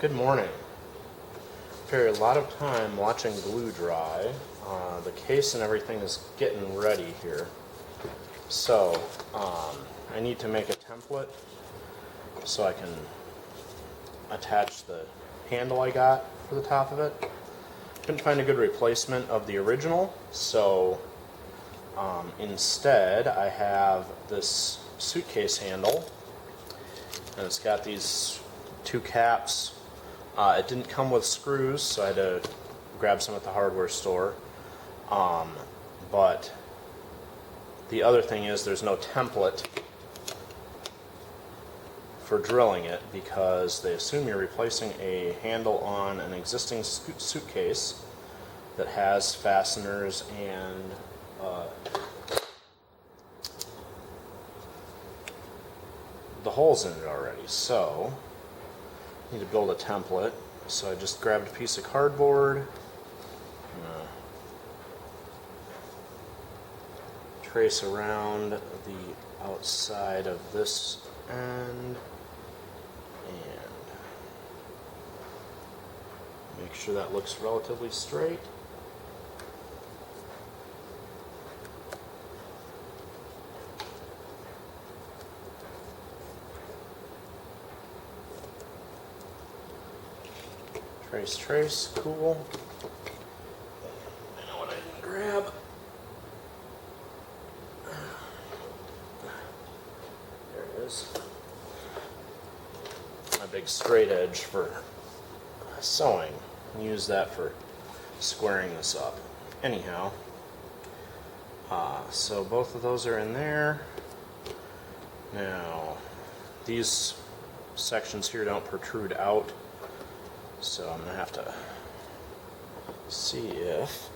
Good morning. After a lot of time watching glue dry, the case and everything is getting ready here. So I need to make a template so I can attach the handle I got for the top of it. Couldn't find a good replacement of the original, so instead I have this suitcase handle, and it's got these two caps. It didn't come with screws, so I had to grab some at the hardware store. But the other thing is there's no template for drilling it because they assume you're replacing a handle on an existing suitcase that has fasteners and the holes in it already. So I need to build a template. So I just grabbed a piece of cardboard, trace around the outside of this end and make sure that looks relatively straight. Trace, cool. I know what I didn't grab. There it is. My big straight edge for sewing. Use that for squaring this up. Anyhow, so both of those are in there. Now, these sections here don't protrude out, so I'm going to have to see if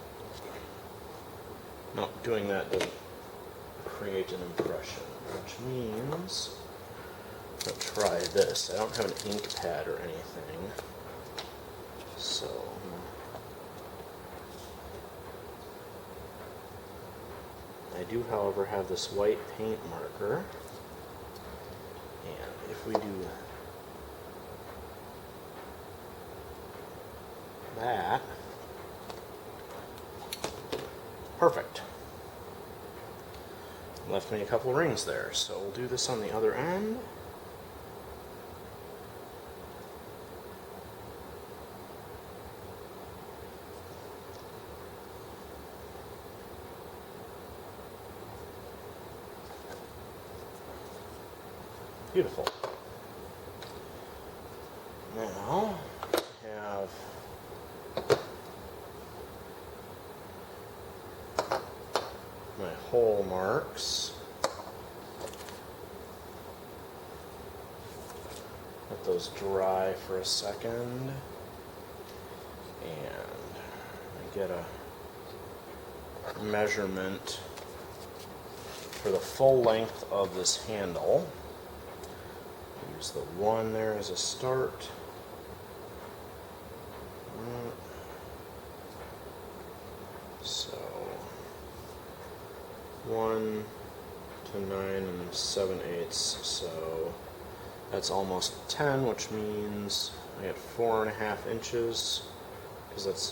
doing that doesn't create an impression, which means I'm going to try this. I don't have an ink pad or anything, so I do, however, have this white paint marker, and if we do that, perfect. Left me a couple rings there, so we'll do this on the other end. Beautiful. Now I have my hole marks. Let those dry for a second, and I get a measurement for the full length of this handle. Use the 1 there as a start. So 1 to 9 7/8, so that's almost 10, which means I get 4.5 inches, because that's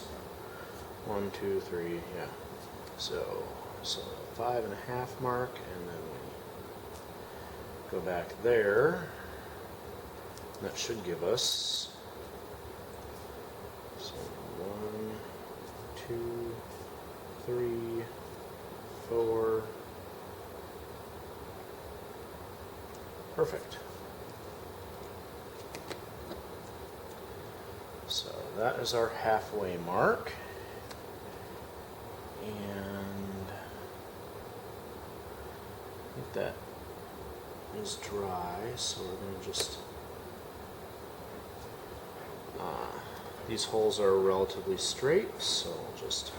1, 2, 3, yeah. So 5.5 mark, and then we go back there. That should give us 1, 2, 3, 4. Perfect. So that is our halfway mark, and I think that is dry, so we're going to just these holes are relatively straight, so we'll just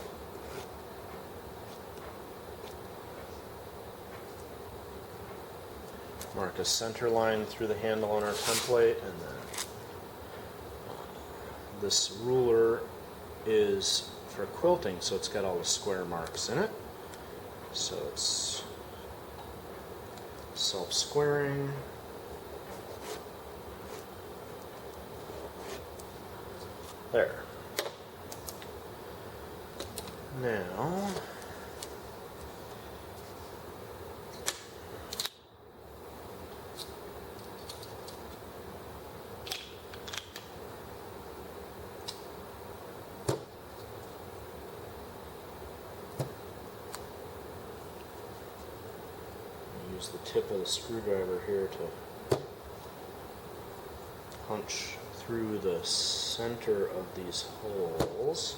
mark a center line through the handle on our template, and then this ruler is for quilting, so it's got all the square marks in it. So it's self-squaring. There. Now, use the tip of the screwdriver here to punch through the center of these holes.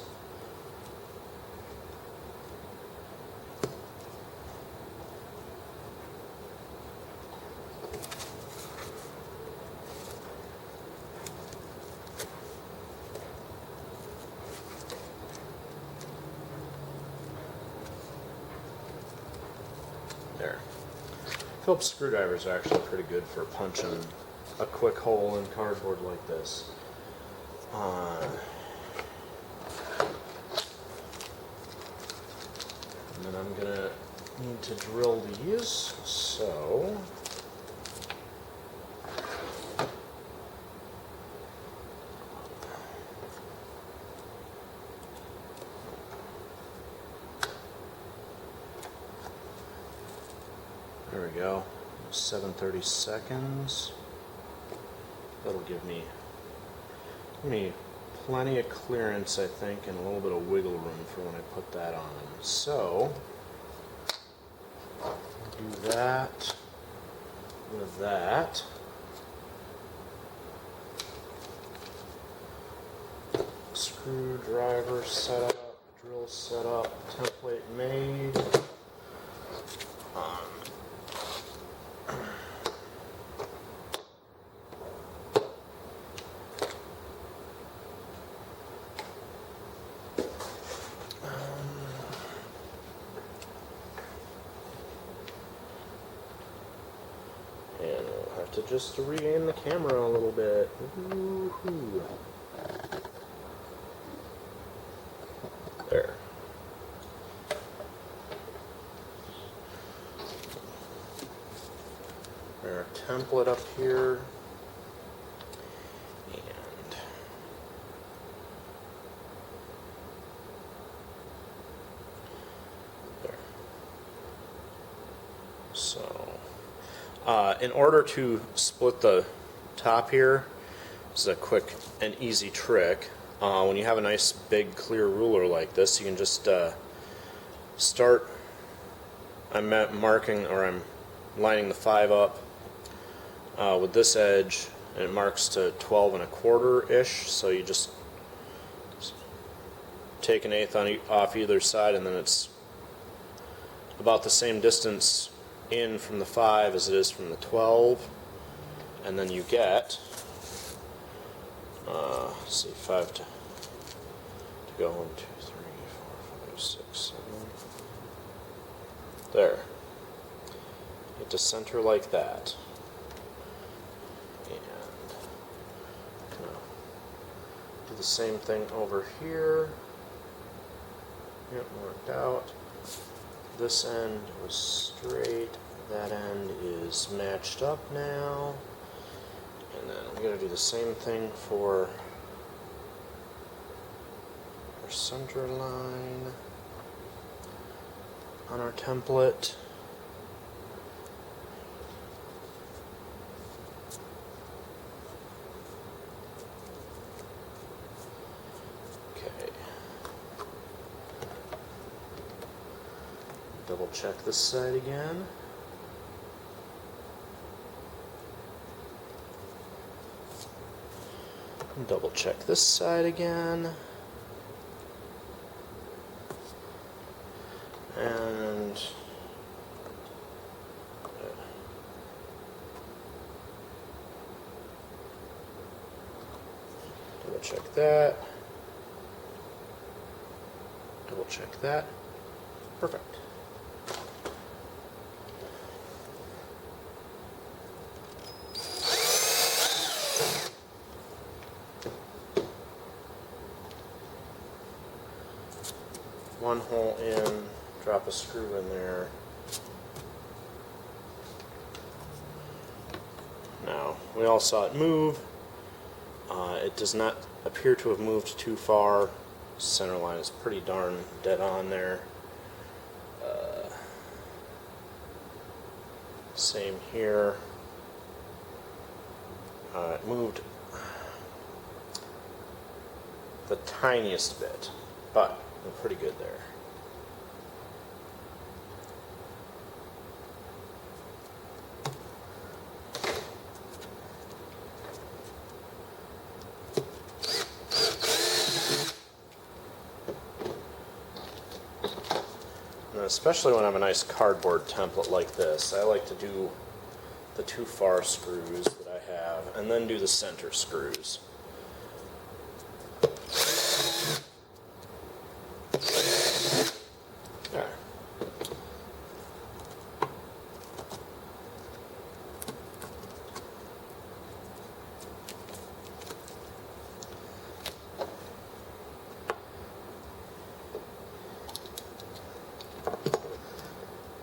There. Phillips screwdrivers are actually pretty good for punching a quick hole in cardboard like this. And then I'm gonna need to drill these, so there we go. 7/32. That'll give me plenty of clearance, I think, and a little bit of wiggle room for when I put that on. So, do that with that. Screwdriver set up, drill set up, template made. And we'll have to just re-aim the camera a little bit. Woo-hoo. There. Our template up here. And there. So in order to split the top here, this is a quick and easy trick. When you have a nice big clear ruler like this, you can just start, I'm marking, or I'm lining the 5 up with this edge, and it marks to 12 1/4-ish, so you just take 1/8 off either side, and then it's about the same distance in from the 5 as it is from the 12, and then you get, let's see, 5 to go, 1, 2, 3, 4, 5, 6, 7, there. Get to center like that, and do the same thing over here. Yep, worked out. This end was straight, that end is matched up now, and then we gotta do the same thing for our center line on our template. Double check this side again. Double check this side again. And double check that. Double check that. Perfect. One hole in, drop a screw in there. Now, we all saw it move. It does not appear to have moved too far. Center line is pretty darn dead on there. Same here. It moved the tiniest bit, but we're pretty good there. Especially when I have a nice cardboard template like this, I like to do the two far screws that I have, and then do the center screws. There.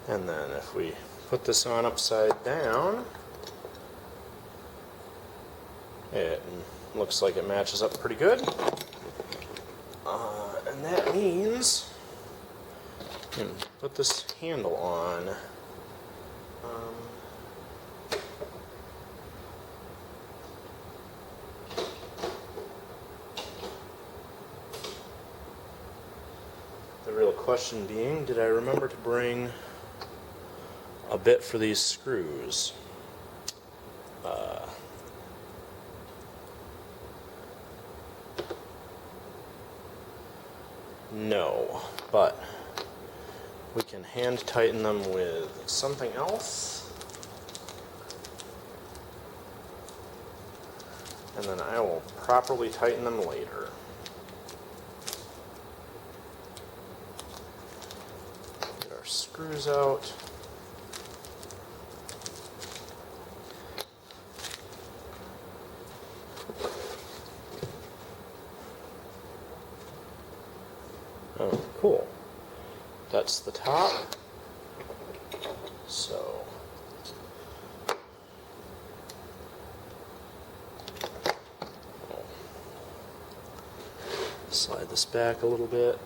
And then if we put this on upside down, it looks like it matches up pretty good. And that means we can put this handle on. The real question being, did I remember to bring a bit for these screws? No, but we can hand tighten them with something else, and then I will properly tighten them later. Get our screws out. Oh, cool. That's the top. So, slide this back a little bit.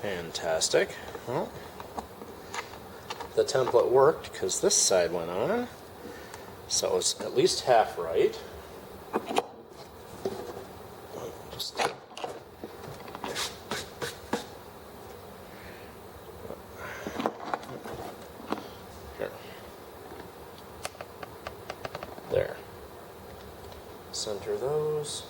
Fantastic. Well, the template worked because this side went on, so it's at least half right. Just here. There. Center those.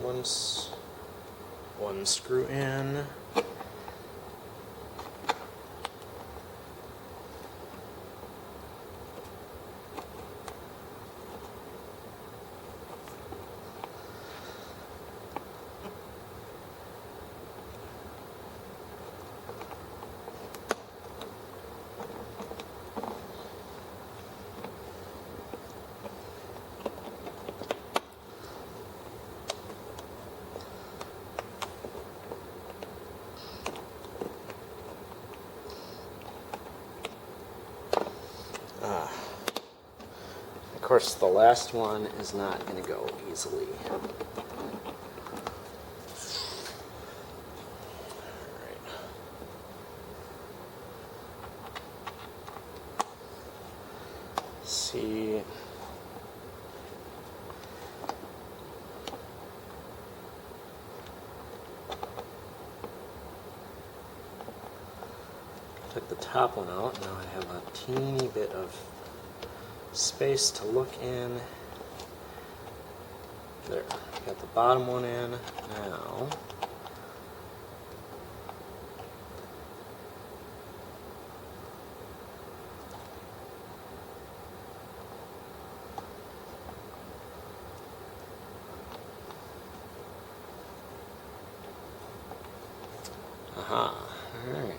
And one screw in. course, the last one is not going to go easily. See, took the top one out. Now I have a teeny bit of space to look in. There, got the bottom one in. Now alright.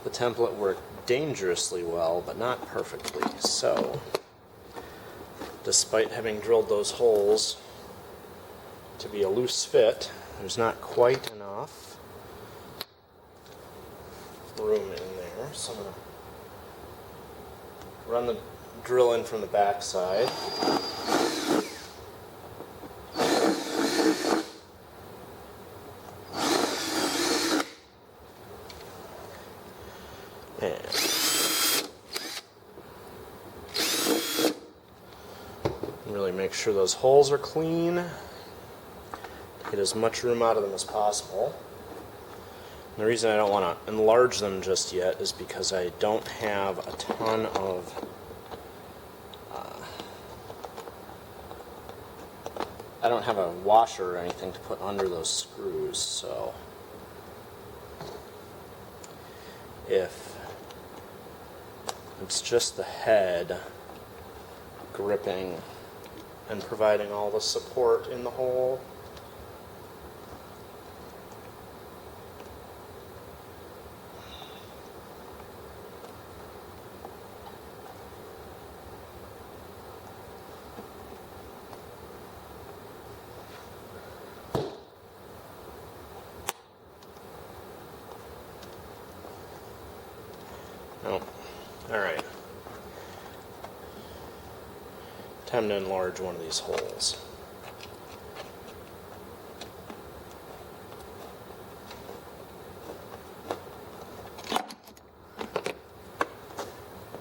The template worked dangerously well, but not perfectly. So, despite having drilled those holes to be a loose fit, there's not quite enough room in there. So I'm going to run the drill in from the back side. Really make sure those holes are clean. Get as much room out of them as possible. And the reason I don't want to enlarge them just yet is because I don't have a ton of I don't have a washer or anything to put under those screws, so if it's just the head gripping and providing all the support in the hole, no. Alright. Time to enlarge one of these holes.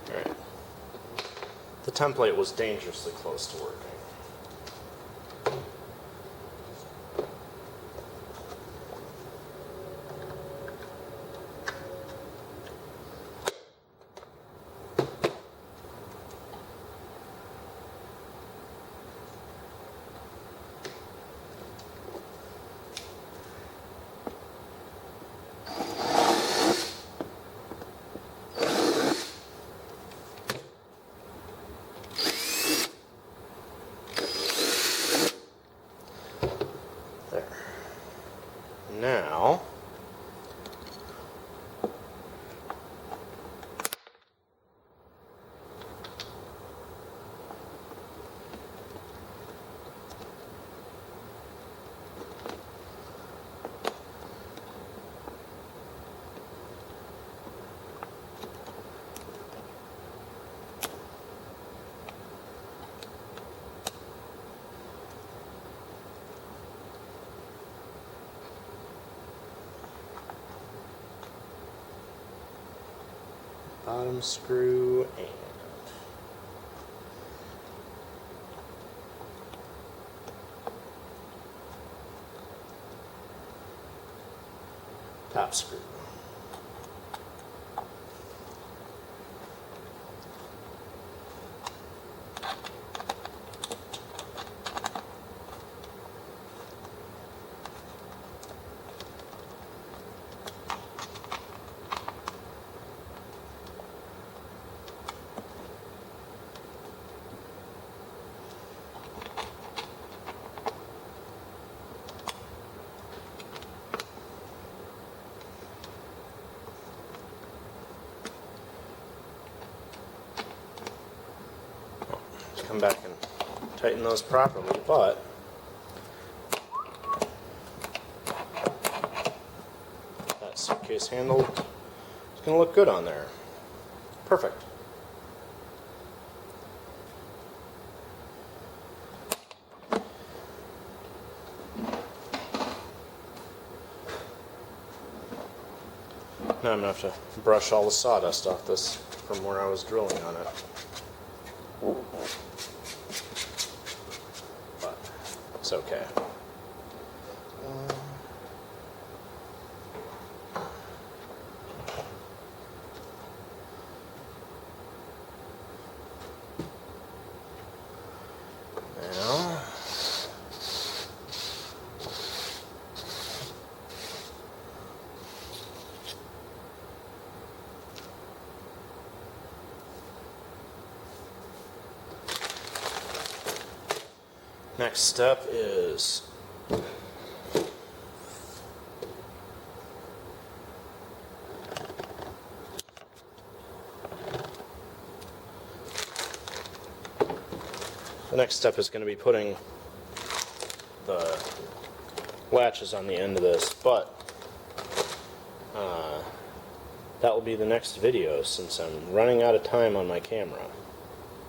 Alright. The template was dangerously close to working. Now, bottom screw and top screw. Come back and tighten those properly, but that suitcase handle is going to look good on there. Perfect. Now I'm going to have to brush all the sawdust off this from where I was drilling on it. But it's okay. Now, next step is going to be putting the latches on the end of this, but that will be the next video since I'm running out of time on my camera.